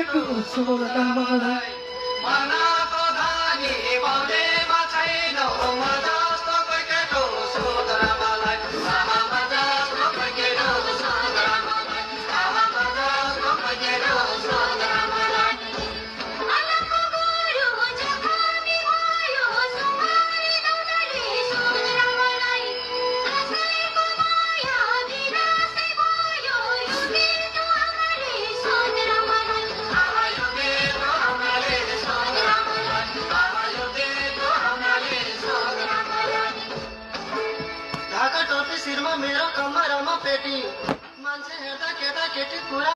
फर्केको सोधरा मलाई मनको धानी बनेमा छैनौ म जस्तो कोही केटो सोधरा मलाई आमा जस्तो कोही केटो सोधरा मलाई आमा जस्तो कोही केटो सोधरा मलाई अलको गोरु जखानी भयो सुमारी दौडले सोधरा मलाई कसैको माया विनाशै भयो यो मेरो आमाले सोधरा मलाई आमा यो मेरो आमाले सोधरा मलाई आमा यो मेरो आमाले सोधरा मलाई ढाका टोपी शिरमा मेरो कमरमा पेटी मान्छे हेर्दा केटा केटी कुरा